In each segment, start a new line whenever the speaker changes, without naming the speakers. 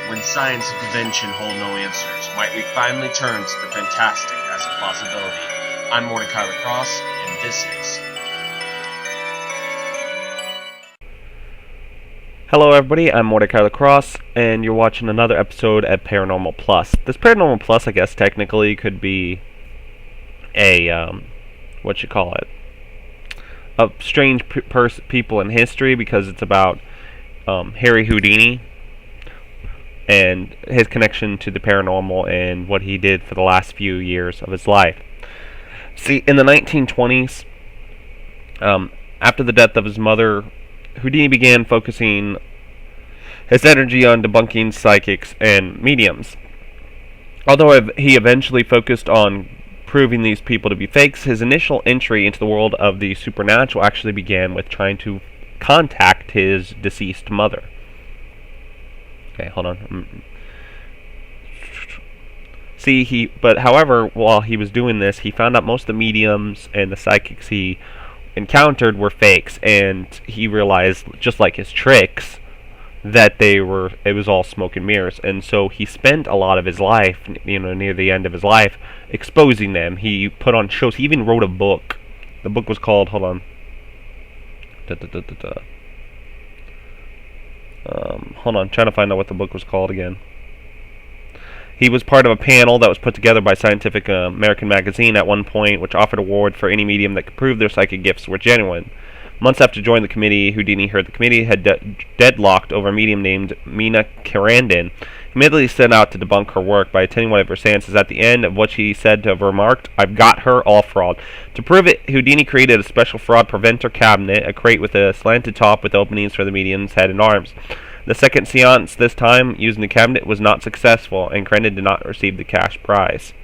When science and convention hold no answers, might we finally turn to the fantastic as a possibility? I'm Mortika Lacrosse, and this is...
Hello everybody, I'm Mortika Lacrosse, and you're watching another episode at Paranormal Plus. This Paranormal Plus, I guess, technically could be a, of strange people in history, because it's about Harry Houdini and his connection to the paranormal and what he did for the last few years of his life. See, in the 1920s, after the death of his mother, Houdini began focusing his energy on debunking psychics and mediums. Although he eventually focused on proving these people to be fakes, his initial entry into the world of the supernatural actually began with trying to contact his deceased mother. Okay, hold on. See, however, while he was doing this, he found out most of the mediums and the psychics he encountered were fakes, and he realized, just like his tricks, that it was all smoke and mirrors. And so he spent a lot of his life, near the end of his life, exposing them. He put on shows. He even wrote a book. The book was called, hold on. Trying to find out what the book was called again. He was part of a panel that was put together by Scientific American magazine at one point, which offered an award for any medium that could prove their psychic gifts were genuine. Months after joining the committee, Houdini heard the committee had deadlocked over a medium named Mina Karandin. He immediately set out to debunk her work by attending one of her seances. At the end of what she said to have remarked, "I've got her, all fraud." To prove it, Houdini created a special fraud preventer cabinet, a crate with a slanted top with openings for the medium's head and arms. The second seance, this time using the cabinet, was not successful, and Karandin did not receive the cash prize.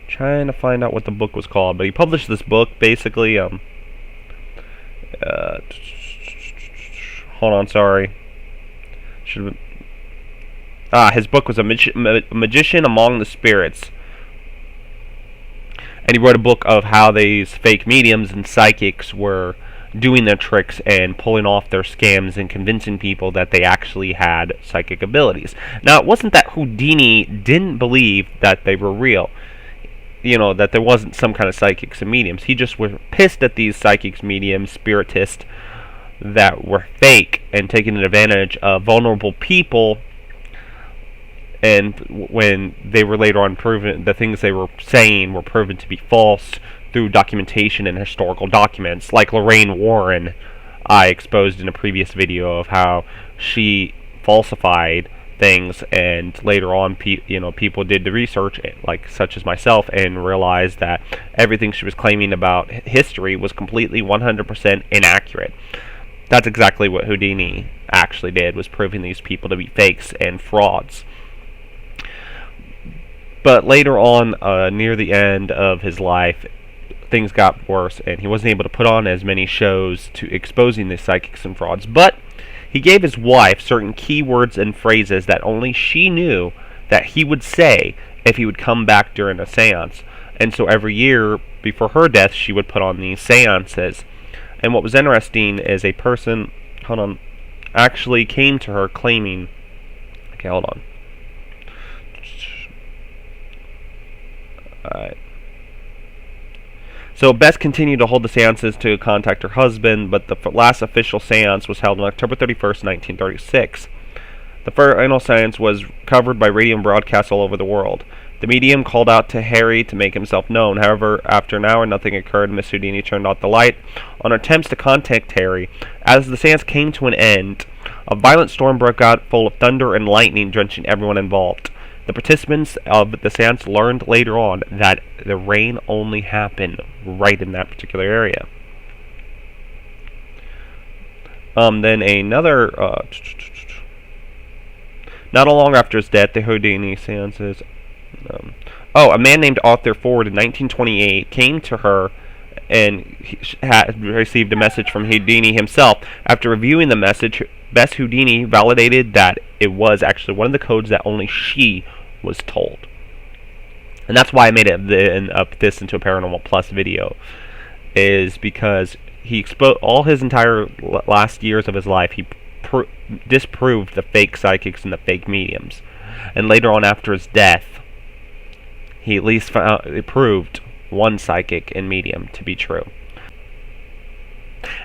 Trying to find out what the book was called, but he published this book basically. Hold on, sorry. His book was a magician among the spirits, and he wrote a book of how these fake mediums and psychics were doing their tricks and pulling off their scams and convincing people that they actually had psychic abilities. Now, it wasn't that Houdini didn't believe that they were real. That there wasn't some kind of psychics and mediums. He just was pissed at these psychics, mediums, spiritists that were fake and taking advantage of vulnerable people. And when they were later on proven, the things they were saying were proven to be false through documentation and historical documents, like Lorraine Warren, I exposed in a previous video of how she falsified things, and later on, people did the research, like such as myself, and realized that everything she was claiming about history was completely 100% inaccurate. That's exactly what Houdini actually did, was proving these people to be fakes and frauds. But later on, near the end of his life, things got worse, and he wasn't able to put on as many shows to exposing the psychics and frauds. But he gave his wife certain key words and phrases that only she knew that he would say if he would come back during a seance. And so every year before her death, she would put on these seances. And what was interesting is a person, actually came to her claiming, Alright. So Bess continued to hold the seances to contact her husband, but the last official seance was held on October 31st, 1936. The final seance was covered by radio and broadcasts all over the world. The medium called out to Harry to make himself known. However, after an hour, nothing occurred. Miss Houdini turned off the light. On attempts to contact Harry, as the seance came to an end, a violent storm broke out full of thunder and lightning, drenching everyone involved. The participants of the seance learned later on that the rain only happened right in that particular area. Then another, not long after his death, the Houdini seances, a man named Arthur Ford in 1928 came to her and had received a message from Houdini himself. After reviewing the message, Bess Houdini validated that it was actually one of the codes that only she was told. And that's why I made this into a Paranormal Plus video, is because he exposed all his entire last years of his life. He disproved the fake psychics and the fake mediums. And later on, after his death, he at least proved one psychic and medium to be true.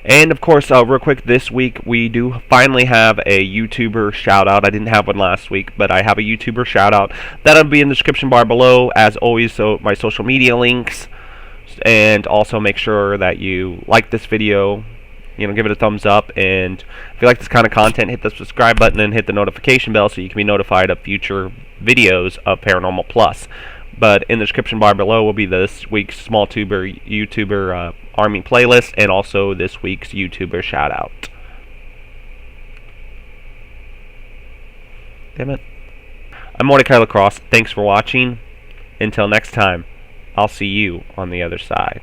And of course, real quick, this week we do finally have a YouTuber shout out. I didn't have one last week, but I have a YouTuber shout out. That'll be in the description bar below, as always. So my social media links, and also make sure that you like this video. Give it a thumbs up, and if you like this kind of content, hit the subscribe button and hit the notification bell so you can be notified of future videos of Paranormal Plus. But in the description bar below will be this week's small YouTuber Army playlist, and also this week's YouTuber shout out. Damn it. I'm Mortika Lacrosse. Thanks for watching. Until next time, I'll see you on the other side.